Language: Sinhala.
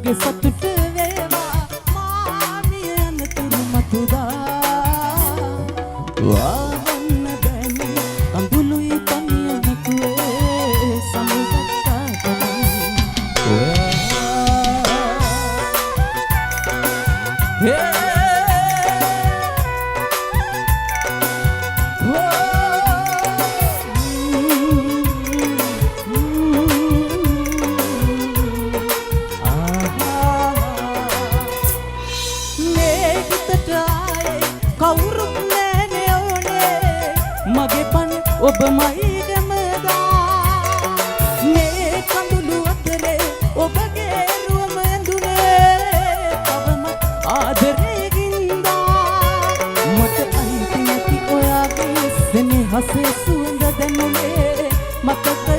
මගේ සතුට වේවා මාමිය යනතුරු මතුදා වාවන්න බැනි කඳුළුයි පනිය නැතුවේ සමුගත්තාට කවුරුත් නෑනේ ඕනේ මගේ පණ ඔබමයි ගමදා මේ කඳුළු අතරේ ඔබගේ රුවම ඇඳුනේ තවම ආදරේ ගින්දා මට අයිති නැති ඔයාගේ සෙනෙහසේ සුවඳ දැනුනේ මතක